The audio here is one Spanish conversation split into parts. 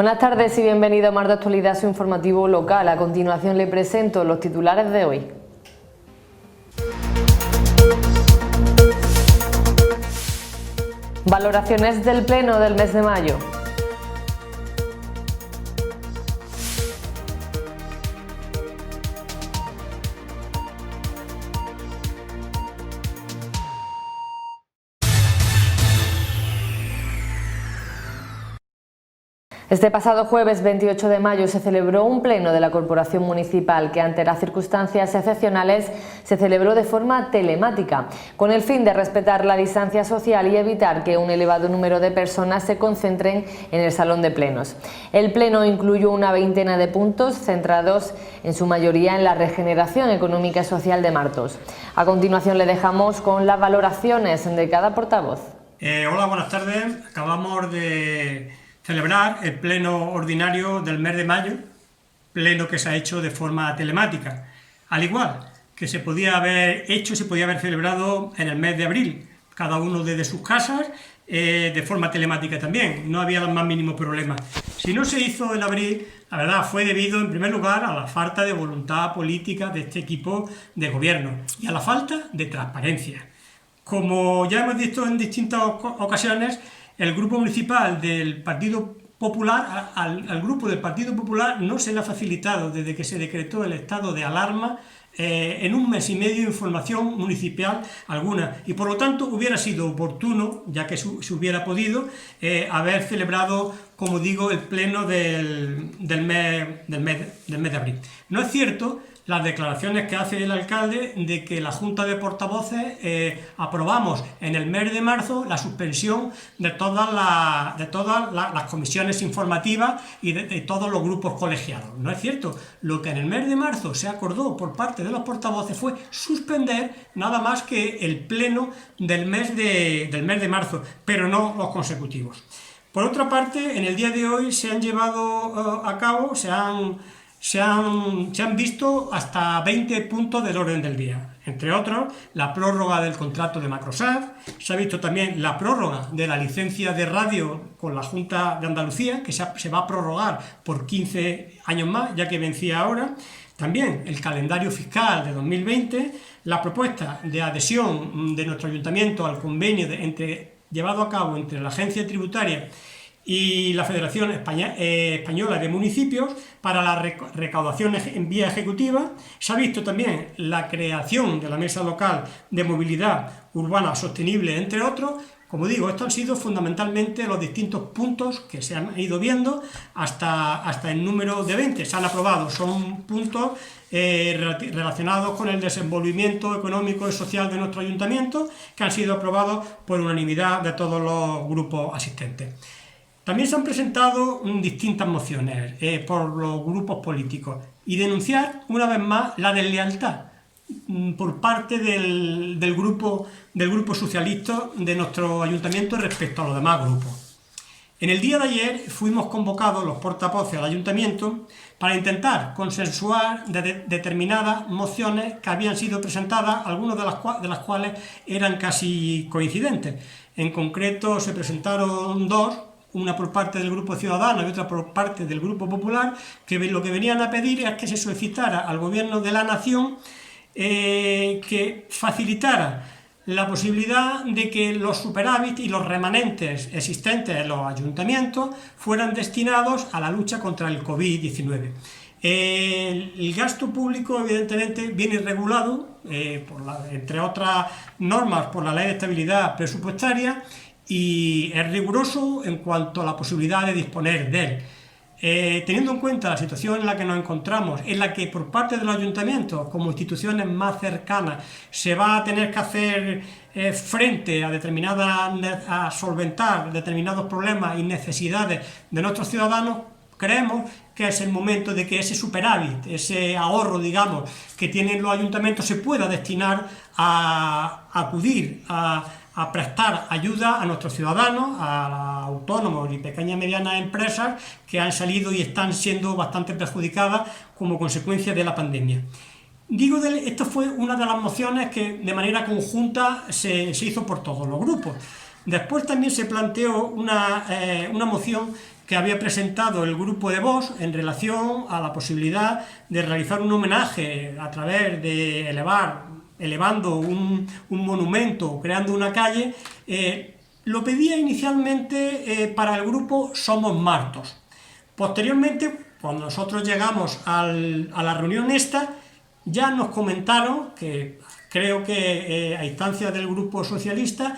Buenas tardes y bienvenido a Mar de Actualidad, su informativo local. A continuación le presento los titulares de hoy. Valoraciones del Pleno del mes de mayo. Este pasado jueves 28 de mayo se celebró un pleno de la Corporación Municipal que, ante las circunstancias excepcionales, se celebró de forma telemática, con el fin de respetar la distancia social y evitar que un elevado número de personas se concentren en el salón de plenos. El pleno incluyó una veintena de puntos centrados en su mayoría en la regeneración económica y social de Martos. A continuación le dejamos con las valoraciones de cada portavoz. Hola, buenas tardes. Acabamos de celebrar el pleno ordinario del mes de mayo, pleno que se ha hecho de forma telemática, al igual que se podía haber celebrado en el mes de abril, cada uno desde sus casas, de forma telemática también, no había el más mínimo problema. Si no se hizo en abril, la verdad fue debido en primer lugar a la falta de voluntad política de este equipo de gobierno y a la falta de transparencia. Como ya hemos visto en distintas ocasiones, el grupo municipal del Partido Popular, al grupo del Partido Popular no se le ha facilitado desde que se decretó el estado de alarma en un mes y medio información municipal alguna, y por lo tanto hubiera sido oportuno, ya que se hubiera podido, haber celebrado, como digo, el pleno del mes de abril. No es cierto las declaraciones que hace el alcalde de que la Junta de Portavoces aprobamos en el mes de marzo la suspensión de todas las comisiones informativas y de todos los grupos colegiados. No es cierto. Lo que en el mes de marzo se acordó por parte de los portavoces fue suspender nada más que el pleno del mes de marzo, pero no los consecutivos. Por otra parte, en el día de hoy se han llevado a cabo, se han visto hasta 20 puntos del orden del día, entre otros la prórroga del contrato de Macrosat, se ha visto también la prórroga de la licencia de radio con la Junta de Andalucía, que se va a prorrogar por 15 años más, ya que vencía ahora, también el calendario fiscal de 2020, la propuesta de adhesión de nuestro ayuntamiento al convenio llevado a cabo entre la Agencia Tributaria y la Federación Española de Municipios para la recaudación en vía ejecutiva. Se ha visto también la creación de la Mesa Local de Movilidad Urbana Sostenible, entre otros. Como digo, estos han sido fundamentalmente los distintos puntos que se han ido viendo hasta el número de 20. Se han aprobado, son puntos relacionados con el desenvolvimiento económico y social de nuestro ayuntamiento, que han sido aprobados por unanimidad de todos los grupos asistentes. También se han presentado distintas mociones por los grupos políticos y denunciar una vez más la deslealtad por parte del grupo socialista de nuestro ayuntamiento respecto a los demás grupos. En el día de ayer fuimos convocados los portavoces al ayuntamiento para intentar consensuar determinadas mociones que habían sido presentadas, algunas de las cuales eran casi coincidentes. En concreto se presentaron dos, una por parte del Grupo Ciudadano y otra por parte del Grupo Popular, que lo que venían a pedir es que se solicitara al Gobierno de la Nación que facilitara la posibilidad de que los superávit y los remanentes existentes en los ayuntamientos fueran destinados a la lucha contra el COVID-19. El gasto público, evidentemente, viene regulado, entre otras normas, por la Ley de Estabilidad Presupuestaria, y es riguroso en cuanto a la posibilidad de disponer de él. Teniendo en cuenta la situación en la que nos encontramos, en la que por parte de los ayuntamientos, como instituciones más cercanas, se va a tener que hacer frente a solventar determinados problemas y necesidades de nuestros ciudadanos, creemos que es el momento de que ese superávit, ese ahorro, digamos, que tienen los ayuntamientos se pueda destinar a acudir a prestar ayuda a nuestros ciudadanos, a los autónomos y pequeñas y medianas empresas que han salido y están siendo bastante perjudicadas como consecuencia de la pandemia. Esto fue una de las mociones que de manera conjunta se hizo por todos los grupos. Después también se planteó una moción que había presentado el grupo de Vox en relación a la posibilidad de realizar un homenaje a través de elevando un monumento, creando una calle. Lo pedía inicialmente para el grupo Somos Martos. Posteriormente, cuando nosotros llegamos a la reunión esta, ya nos comentaron, que creo que a instancias del grupo socialista,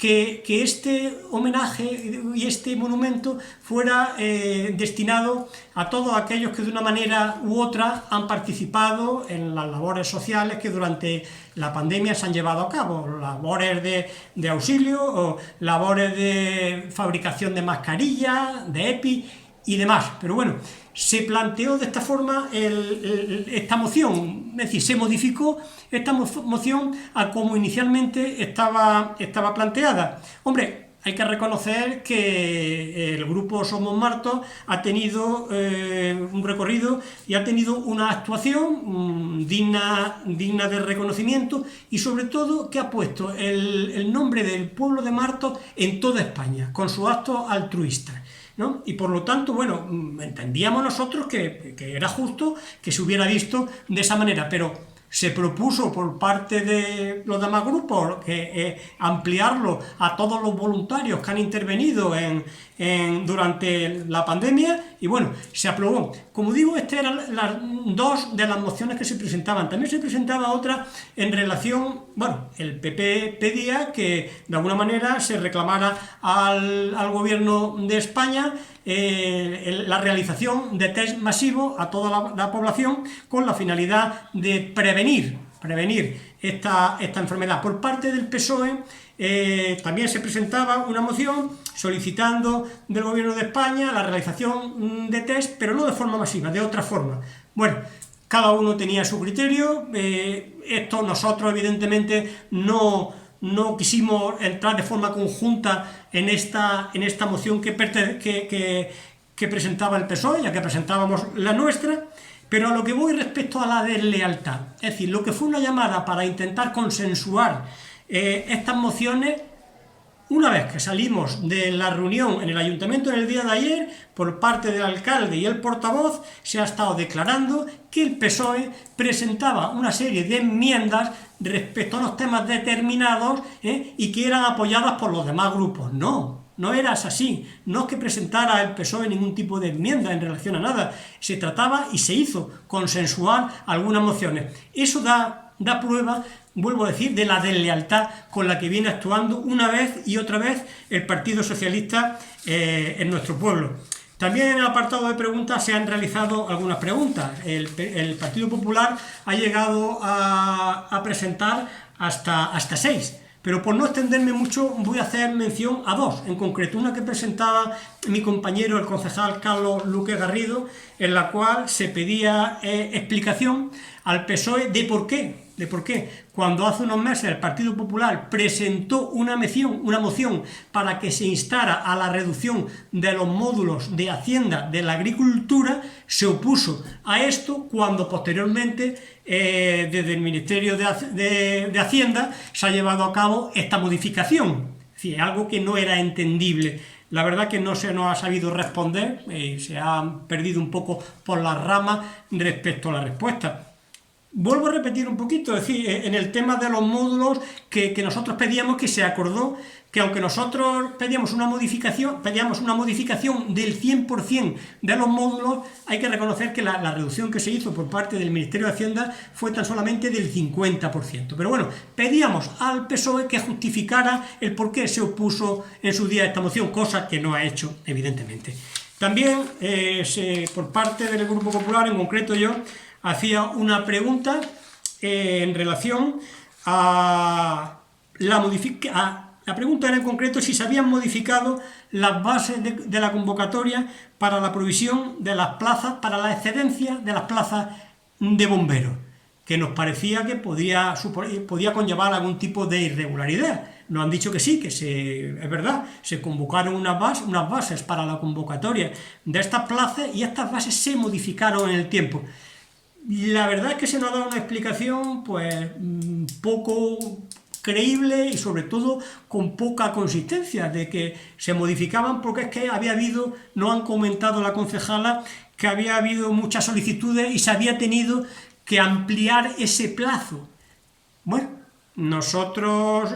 que este homenaje y este monumento fuera destinado a todos aquellos que de una manera u otra han participado en las labores sociales que durante la pandemia se han llevado a cabo, labores de auxilio, o labores de fabricación de mascarillas, de EPI y demás. Pero bueno, se planteó de esta forma esta moción, es decir, se modificó esta moción a como inicialmente estaba planteada. Hombre, hay que reconocer que el grupo Somos Martos ha tenido un recorrido y ha tenido una actuación digna de reconocimiento, y sobre todo que ha puesto el nombre del pueblo de Martos en toda España, con sus actos altruistas, ¿no? Y por lo tanto, bueno, entendíamos nosotros que era justo que se hubiera visto de esa manera, pero se propuso por parte de los demás grupos ampliarlo a todos los voluntarios que han intervenido durante la pandemia, y bueno, se aprobó. Como digo, estas eran las dos de las mociones que se presentaban. También se presentaba otra en relación, bueno, el PP pedía que de alguna manera se reclamara al gobierno de España la realización de test masivos a toda la población con la finalidad de prevenir esta enfermedad. Por parte del PSOE también se presentaba una moción solicitando del gobierno de España la realización de test, pero no de forma masiva, de otra forma. Bueno, cada uno tenía su criterio. Esto nosotros evidentemente no quisimos entrar de forma conjunta en esta moción que presentaba el PSOE, ya que presentábamos la nuestra. Pero a lo que voy respecto a la deslealtad, es decir, lo que fue una llamada para intentar consensuar estas mociones, una vez que salimos de la reunión en el ayuntamiento en el día de ayer, por parte del alcalde y el portavoz, se ha estado declarando que el PSOE presentaba una serie de enmiendas respecto a unos temas determinados y que eran apoyadas por los demás grupos. No era así, no es que presentara el PSOE ningún tipo de enmienda en relación a nada, se trataba y se hizo consensuar algunas mociones. Eso da prueba, vuelvo a decir, de la deslealtad con la que viene actuando una vez y otra vez el Partido Socialista en nuestro pueblo. También en el apartado de preguntas se han realizado algunas preguntas. El Partido Popular ha llegado a presentar hasta 6. Pero por no extenderme mucho voy a hacer mención a 2, en concreto una que presentaba mi compañero el concejal Carlos Luque Garrido, en la cual se pedía explicación al PSOE de por qué, cuando hace unos meses el Partido Popular presentó una moción para que se instara a la reducción de los módulos de Hacienda de la agricultura, se opuso a esto cuando posteriormente desde el Ministerio de Hacienda se ha llevado a cabo esta modificación. Es decir, algo que no era entendible. La verdad que no se nos ha sabido responder, se ha perdido un poco por las ramas respecto a la respuesta. Vuelvo a repetir un poquito, es decir, en el tema de los módulos que nosotros pedíamos, que se acordó que aunque nosotros pedíamos una modificación del 100% de los módulos, hay que reconocer que la reducción que se hizo por parte del Ministerio de Hacienda fue tan solamente del 50%. Pero bueno, pedíamos al PSOE que justificara el por qué se opuso en su día a esta moción, cosa que no ha hecho, evidentemente. También por parte del Grupo Popular, en concreto yo, hacía una pregunta en relación a la pregunta era en concreto si se habían modificado las bases de la convocatoria para la provisión de las plazas, para la excedencia de las plazas de bomberos, que nos parecía que podía conllevar algún tipo de irregularidad. Nos han dicho que sí, es verdad, se convocaron unas bases para la convocatoria de estas plazas y estas bases se modificaron en el tiempo. La verdad es que se nos ha dado una explicación pues poco creíble y sobre todo con poca consistencia, de que se modificaban porque es que había habido, no han comentado la concejala, que había habido muchas solicitudes y se había tenido que ampliar ese plazo. Bueno, nosotros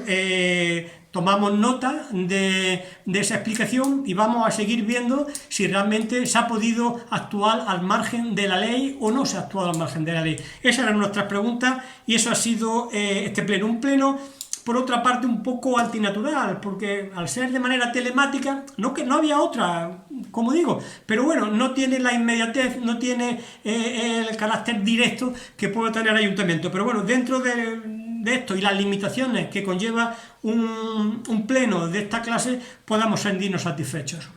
tomamos nota de esa explicación y vamos a seguir viendo si realmente se ha podido actuar al margen de la ley o no se ha actuado al margen de la ley. Esas eran nuestras preguntas y eso ha sido este pleno. Un pleno, por otra parte, un poco antinatural, porque al ser de manera telemática, no había otra, como digo, pero bueno, no tiene la inmediatez, no tiene el carácter directo que puede tener el ayuntamiento. Pero bueno, dentro de esto y las limitaciones que conlleva un pleno de esta clase, podamos sentirnos satisfechos.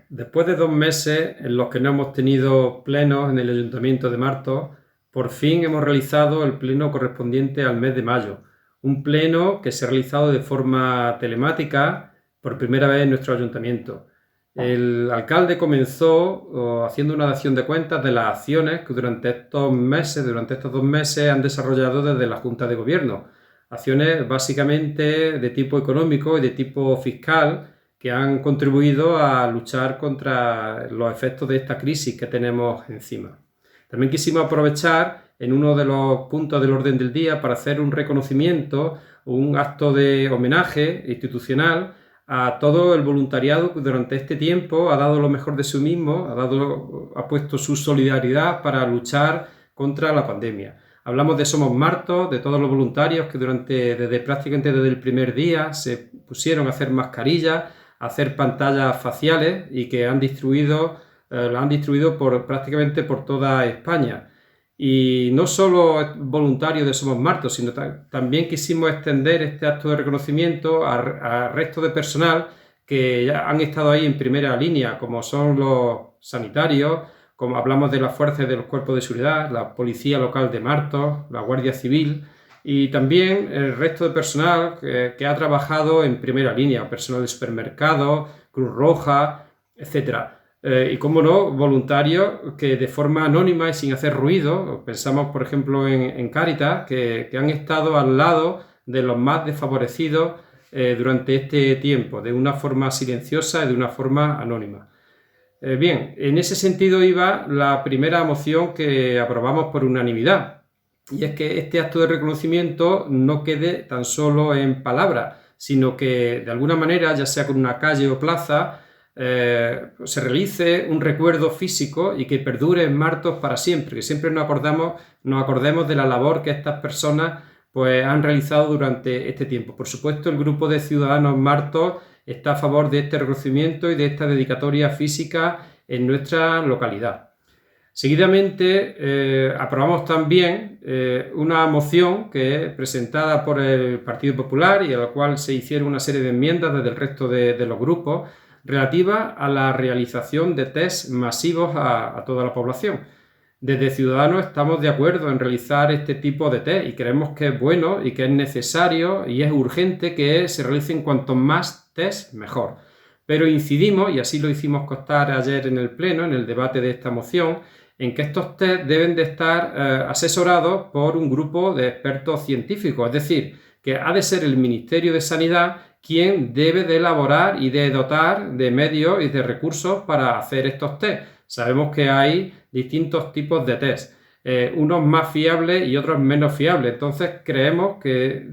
Después de 2 meses en los que no hemos tenido plenos en el Ayuntamiento de Martos, por fin hemos realizado el pleno correspondiente al mes de mayo. Un pleno que se ha realizado de forma telemática por primera vez en nuestro ayuntamiento. El alcalde comenzó haciendo una dación de cuentas de las acciones que durante estos 2 meses han desarrollado desde la Junta de Gobierno. Acciones básicamente de tipo económico y de tipo fiscal que han contribuido a luchar contra los efectos de esta crisis que tenemos encima. También quisimos aprovechar en uno de los puntos del orden del día para hacer un reconocimiento, un acto de homenaje institucional a todo el voluntariado que durante este tiempo ha dado lo mejor de sí mismo, ha puesto su solidaridad para luchar contra la pandemia. Hablamos de Somos Martos, de todos los voluntarios que prácticamente desde el primer día se pusieron a hacer mascarillas, a hacer pantallas faciales y que las han distribuido prácticamente por toda España. Y no solo voluntarios de Somos Martos, sino también quisimos extender este acto de reconocimiento al resto de personal que ya han estado ahí en primera línea, como son los sanitarios, como hablamos de las fuerzas de los cuerpos de seguridad, la Policía Local de Martos, la Guardia Civil y también el resto de personal que ha trabajado en primera línea, personal de supermercados, Cruz Roja, etc. Y como no, voluntarios que de forma anónima y sin hacer ruido, pensamos por ejemplo en Cáritas, que han estado al lado de los más desfavorecidos durante este tiempo, de una forma silenciosa y de una forma anónima. Bien, en ese sentido iba la primera moción que aprobamos por unanimidad, y es que este acto de reconocimiento no quede tan solo en palabras, sino que de alguna manera, ya sea con una calle o plaza, se realice un recuerdo físico y que perdure en Martos para siempre, que siempre nos acordemos de la labor que estas personas pues, han realizado durante este tiempo. Por supuesto, el grupo de Ciudadanos Martos está a favor de este reconocimiento y de esta dedicatoria física en nuestra localidad. Seguidamente aprobamos también una moción que es presentada por el Partido Popular y a la cual se hicieron una serie de enmiendas desde el resto de los grupos relativa a la realización de test masivos a toda la población. Desde Ciudadanos estamos de acuerdo en realizar este tipo de test y creemos que es bueno y que es necesario y es urgente que se realicen cuantos más test mejor. Pero incidimos, y así lo hicimos constar ayer en el Pleno, en el debate de esta moción, en que estos test deben de estar asesorados por un grupo de expertos científicos, es decir, que ha de ser el Ministerio de Sanidad quien debe de elaborar y de dotar de medios y de recursos para hacer estos test. Sabemos que hay distintos tipos de test, unos más fiables y otros menos fiables. Entonces creemos que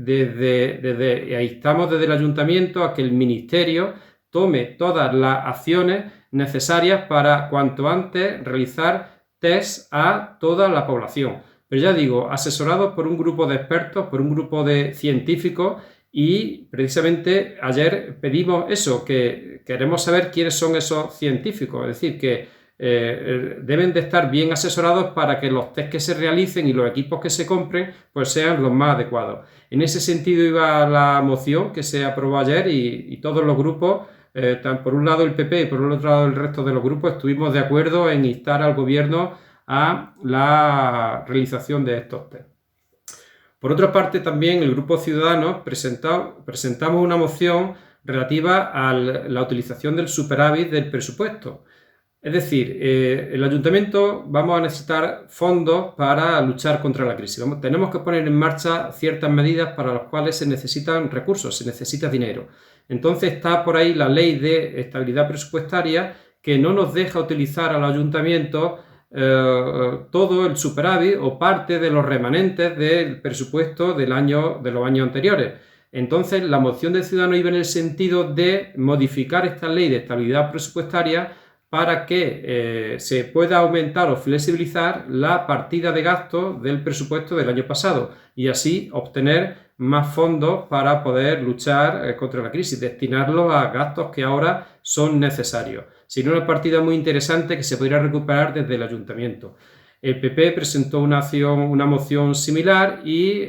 estamos desde el Ayuntamiento a que el Ministerio tome todas las acciones necesarias para cuanto antes realizar test a toda la población. Pero ya digo, asesorados por un grupo de expertos, por un grupo de científicos, y precisamente ayer pedimos eso, que queremos saber quiénes son esos científicos, es decir, que deben de estar bien asesorados para que los test que se realicen y los equipos que se compren pues sean los más adecuados. En ese sentido iba la moción que se aprobó ayer y todos los grupos, por un lado el PP y por otro lado el resto de los grupos, estuvimos de acuerdo en instar al gobierno a la realización de estos test. Por otra parte, también el Grupo Ciudadanos presentamos una moción relativa a la utilización del superávit del presupuesto. Es decir, el ayuntamiento vamos a necesitar fondos para luchar contra la crisis. Tenemos que poner en marcha ciertas medidas para las cuales se necesitan recursos, se necesita dinero. Entonces está por ahí la ley de estabilidad presupuestaria que no nos deja utilizar al ayuntamiento todo el superávit o parte de los remanentes del presupuesto de los años anteriores. Entonces la moción de Ciudadanos iba en el sentido de modificar esta ley de estabilidad presupuestaria para que se pueda aumentar o flexibilizar la partida de gastos del presupuesto del año pasado y así obtener más fondos para poder luchar contra la crisis, destinarlos a gastos que ahora son necesarios. Sería una partida muy interesante que se podría recuperar desde el ayuntamiento. El PP presentó una moción similar y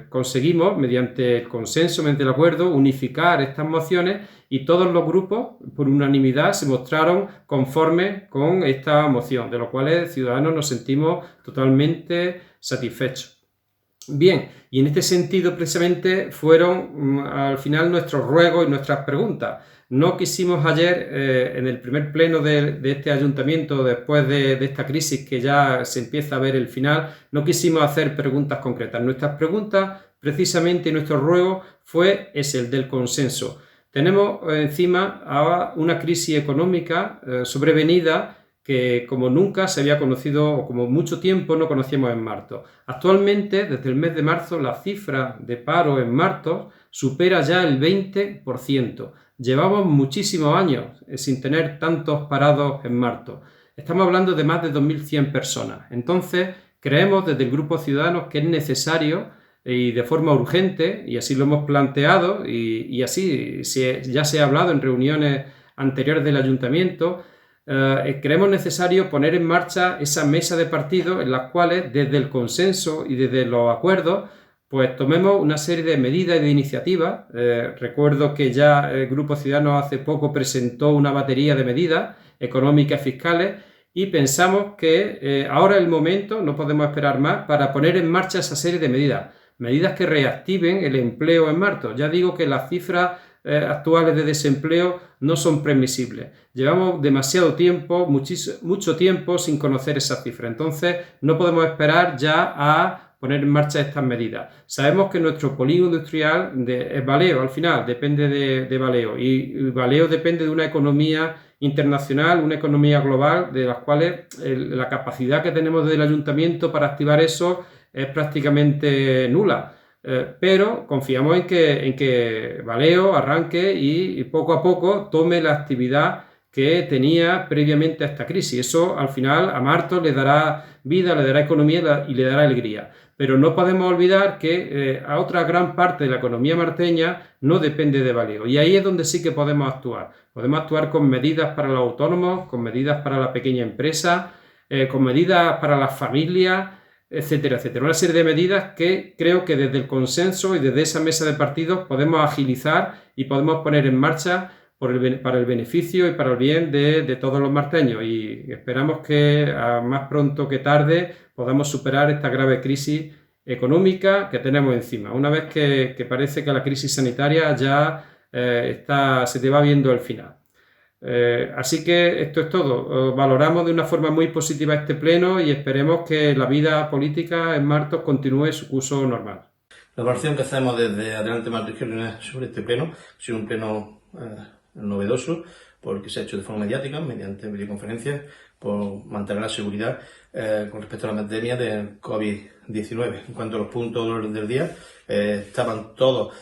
conseguimos, mediante el consenso, mediante el acuerdo, unificar estas mociones y todos los grupos, por unanimidad, se mostraron conformes con esta moción, de lo cual Ciudadanos nos sentimos totalmente satisfechos. Bien, y en este sentido precisamente fueron al final nuestros ruegos y nuestras preguntas. No quisimos ayer, en el primer pleno de este ayuntamiento, después de esta crisis que ya se empieza a ver el final, no quisimos hacer preguntas concretas. Nuestras preguntas, precisamente, y nuestro ruego es el del consenso. Tenemos encima ahora una crisis económica sobrevenida que como nunca se había conocido o como mucho tiempo no conocíamos en Martos. Actualmente, desde el mes de marzo, la cifra de paro en Martos supera ya el 20%. Llevamos muchísimos años sin tener tantos parados en Martos. Estamos hablando de más de 2.100 personas. Entonces, creemos desde el Grupo Ciudadanos que es necesario y de forma urgente, y así lo hemos planteado y así ya se ha hablado en reuniones anteriores del ayuntamiento, creemos necesario poner en marcha esa mesa de partidos en las cuales desde el consenso y desde los acuerdos pues tomemos una serie de medidas y de iniciativas. Recuerdo que ya el Grupo Ciudadanos hace poco presentó una batería de medidas económicas y fiscales y pensamos que ahora es el momento, no podemos esperar más, para poner en marcha esa serie de medidas que reactiven el empleo en Martos. Ya digo que las cifras actuales de desempleo no son permisibles. Llevamos demasiado tiempo, mucho tiempo sin conocer esas cifras. Entonces no podemos esperar ya a poner en marcha estas medidas. Sabemos que nuestro polígono industrial es Valeo, al final depende de Valeo y Valeo depende de una economía internacional, una economía global, de las cuales la capacidad que tenemos del ayuntamiento para activar eso es prácticamente nula. Pero confiamos en que Valeo arranque y poco a poco tome la actividad que tenía previamente a esta crisis. Eso al final a Martos le dará vida, le dará economía y le dará alegría. Pero no podemos olvidar que a otra gran parte de la economía marteña no depende de Valeo. Y ahí es donde sí que podemos actuar. Podemos actuar con medidas para los autónomos, con medidas para la pequeña empresa, con medidas para las familias, etcétera, etcétera. Una serie de medidas que creo que desde el consenso y desde esa mesa de partidos podemos agilizar y podemos poner en marcha para el beneficio y para el bien de todos los marteños. Y esperamos que más pronto que tarde podamos superar esta grave crisis económica que tenemos encima. Una vez que parece que la crisis sanitaria ya se te va viendo el final. Así que esto es todo. Valoramos de una forma muy positiva este pleno y esperemos que la vida política en Martos continúe su curso normal. La valoración que hacemos desde Adelante Martos Izquierda sobre este pleno ha sido un pleno novedoso porque se ha hecho de forma mediática, mediante videoconferencias, por mantener la seguridad con respecto a la pandemia del COVID-19. En cuanto a los puntos del día, estaban todos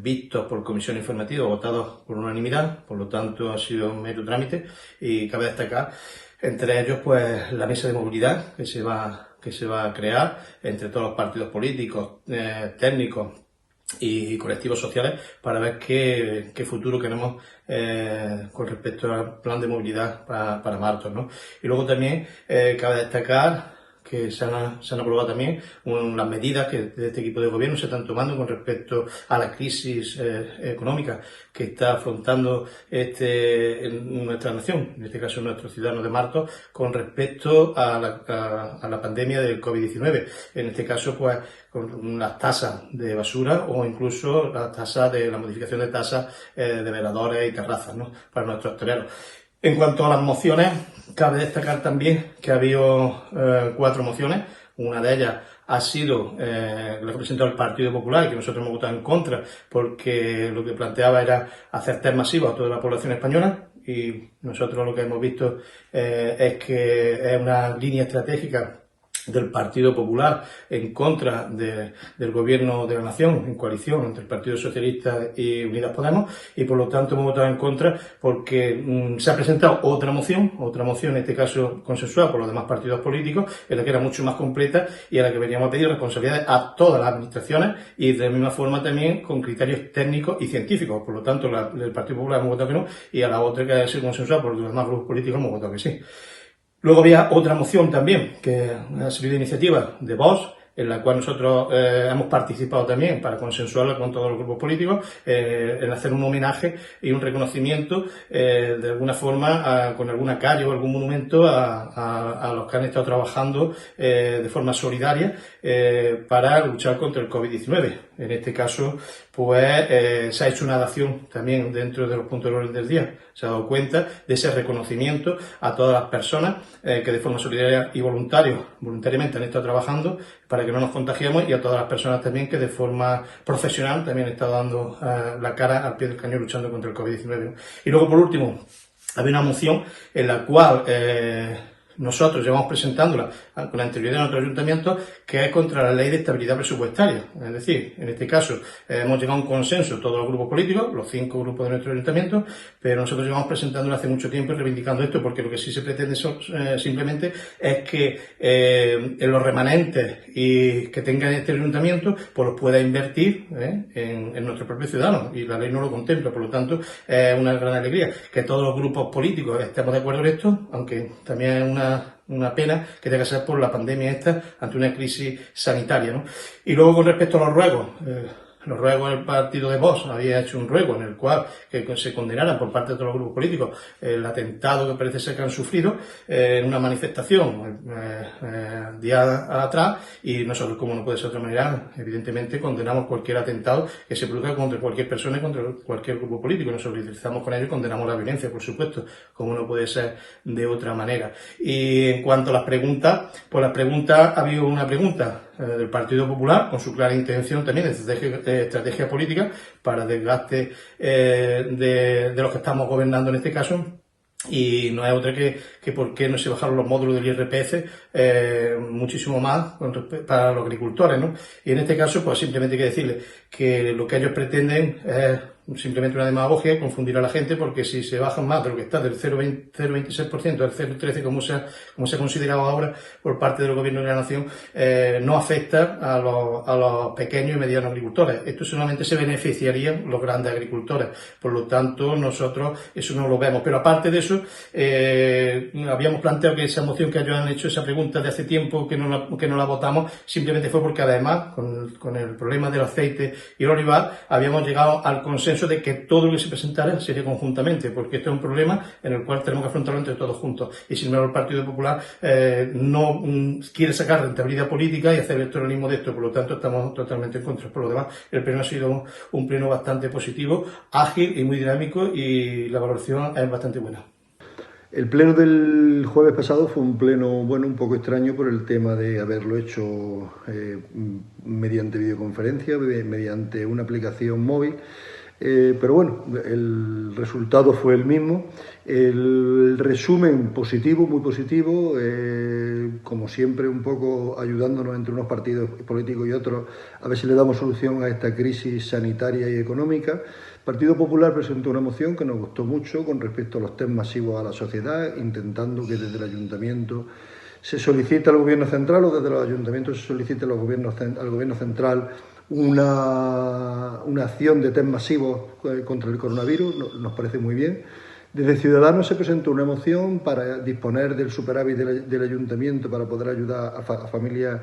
vistos por comisión informativa, votados por unanimidad, por lo tanto ha sido un mero trámite y cabe destacar entre ellos pues la mesa de movilidad que se va a crear entre todos los partidos políticos, técnicos y colectivos sociales para ver qué futuro queremos con respecto al plan de movilidad para Martos, ¿no? Y luego también cabe destacar que se han aprobado también las medidas que de este equipo de gobierno se están tomando con respecto a la crisis económica que está afrontando nuestra nación, en este caso nuestros ciudadanos de Martos, con respecto a la pandemia del COVID-19. En este caso, pues, con las tasas de basura o incluso las tasas de la modificación de tasas de veladores y terrazas, ¿no?, para nuestros hosteleros. En cuanto a las mociones, cabe destacar también que ha habido 4 mociones. Una de ellas ha sido la que presentó el Partido Popular, que nosotros hemos votado en contra, porque lo que planteaba era hacer test masivos a toda la población española, y nosotros lo que hemos visto es que es una línea estratégica del Partido Popular en contra del Gobierno de la Nación, en coalición entre el Partido Socialista y Unidas Podemos, y por lo tanto hemos votado en contra porque se ha presentado otra moción en este caso consensuada por los demás partidos políticos, en la que era mucho más completa y a la que veníamos a pedir responsabilidades a todas las administraciones y de la misma forma también con criterios técnicos y científicos. Por lo tanto, el Partido Popular hemos votado que no, y a la otra, que ha sido consensuada por los demás grupos políticos, hemos votado que sí. Luego había otra moción también, que ha salido de iniciativa de Vox, en la cual nosotros hemos participado también para consensuarla con todos los grupos políticos, en hacer un homenaje y un reconocimiento de alguna forma, con alguna calle o algún monumento a los que han estado trabajando de forma solidaria para luchar contra el COVID-19. En este caso, pues se ha hecho una dación también dentro de los puntos de orden del día. Se ha dado cuenta de ese reconocimiento a todas las personas que de forma solidaria y voluntariamente han estado trabajando para que no nos contagiemos, y a todas las personas también que de forma profesional también han estado dando la cara al pie del cañón luchando contra el COVID-19. Y luego, por último, había una moción en la cual nosotros llevamos presentándola con anterioridad en otro ayuntamiento, que es contra la ley de estabilidad presupuestaria. Es decir, en este caso hemos llegado a un consenso todos los grupos políticos, los 5 grupos de nuestro ayuntamiento, pero nosotros llevamos presentándola hace mucho tiempo y reivindicando esto, porque lo que sí se pretende simplemente es que en los remanentes y que tenga este ayuntamiento pues los pueda invertir en nuestros propios ciudadanos, y la ley no lo contempla. Por lo tanto, es una gran alegría que todos los grupos políticos estemos de acuerdo en esto, aunque también es una pena que tenga que ser por la pandemia esta, ante una crisis sanitaria, ¿no? Y luego, con respecto a los ruegos, el partido de Vox había hecho un ruego en el cual que se condenaran por parte de todos los grupos políticos el atentado que parece ser que han sufrido en una manifestación días atrás, y nosotros, como no puede ser de otra manera, evidentemente condenamos cualquier atentado que se produzca contra cualquier persona y contra cualquier grupo político. Nos solidarizamos con ellos y condenamos la violencia, por supuesto, como no puede ser de otra manera. Y en cuanto a las preguntas, ha habido una pregunta del Partido Popular, con su clara intención también de estrategia política para desgaste de los que estamos gobernando en este caso, y no es otra que por qué no se bajaron los módulos del IRPF muchísimo más para los agricultores, ¿no? Y en este caso, pues simplemente hay que decirles que lo que ellos pretenden es simplemente una demagogia, confundir a la gente, porque si se bajan más de lo que está del 0,26% al 0,13%, como se ha considerado ahora por parte del Gobierno de la Nación, no afecta a los pequeños y medianos agricultores. Esto solamente se beneficiarían los grandes agricultores. Por lo tanto, nosotros eso no lo vemos. Pero aparte de eso, habíamos planteado que esa moción que ellos han hecho, esa pregunta de hace tiempo que no la votamos, simplemente fue porque además, con el problema del aceite y el olivar, habíamos llegado al consenso de que todo lo que se presentara sería conjuntamente, porque esto es un problema en el cual tenemos que afrontarlo entre todos juntos. Y sin embargo, el Partido Popular no quiere sacar rentabilidad política y hacer electoralismo de esto. Por lo tanto, estamos totalmente en contra. Por lo demás, el pleno ha sido un pleno bastante positivo, ágil y muy dinámico, y la valoración es bastante buena. El pleno del jueves pasado fue un pleno, bueno, un poco extraño por el tema de haberlo hecho mediante videoconferencia, mediante una aplicación móvil. Pero bueno, el resultado fue el mismo. El resumen positivo, muy positivo, como siempre un poco ayudándonos entre unos partidos políticos y otros a ver si le damos solución a esta crisis sanitaria y económica. El Partido Popular presentó una moción que nos gustó mucho con respecto a los test masivos a la sociedad, intentando que desde el Ayuntamiento se solicite al Gobierno Central, o desde los ayuntamientos se solicite al Gobierno Central una acción de test masivos contra el coronavirus. Nos parece muy bien. Desde Ciudadanos se presentó una moción para disponer del superávit del ayuntamiento para poder ayudar a familias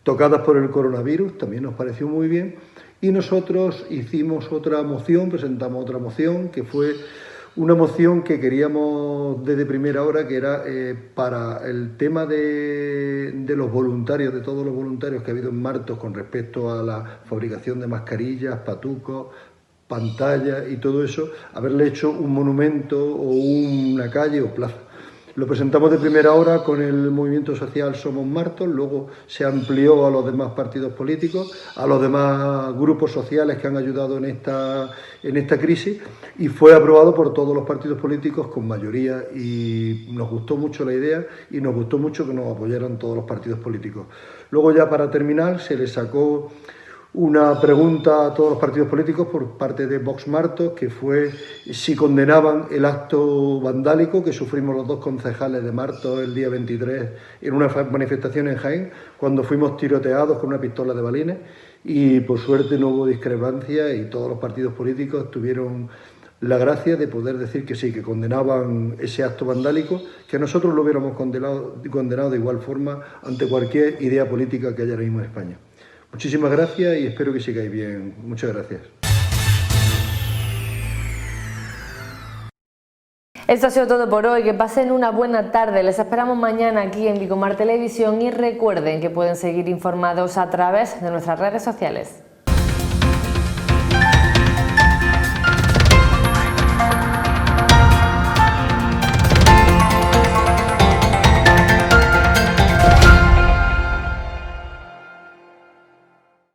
tocadas por el coronavirus. También nos pareció muy bien. Y nosotros hicimos otra moción, presentamos otra moción, que fue una moción que queríamos desde primera hora, que era para el tema de los voluntarios, de todos los voluntarios que ha habido en Martos con respecto a la fabricación de mascarillas, patucos, pantallas y todo eso, haberle hecho un monumento o una calle o plaza. Lo presentamos de primera hora con el movimiento social Somos Martos, luego se amplió a los demás partidos políticos, a los demás grupos sociales que han ayudado en esta crisis, y fue aprobado por todos los partidos políticos con mayoría, y nos gustó mucho la idea y nos gustó mucho que nos apoyaran todos los partidos políticos. Luego, ya para terminar, se le sacó una pregunta a todos los partidos políticos por parte de Vox Martos, que fue si condenaban el acto vandálico que sufrimos los 2 concejales de Martos el día 23 en una manifestación en Jaén, cuando fuimos tiroteados con una pistola de balines, y por suerte no hubo discrepancia y todos los partidos políticos tuvieron la gracia de poder decir que sí, que condenaban ese acto vandálico, que nosotros lo hubiéramos condenado de igual forma ante cualquier idea política que haya ahora mismo en España. Muchísimas gracias y espero que sigáis bien. Muchas gracias. Esto ha sido todo por hoy. Que pasen una buena tarde. Les esperamos mañana aquí en Vicomar Televisión y recuerden que pueden seguir informados a través de nuestras redes sociales.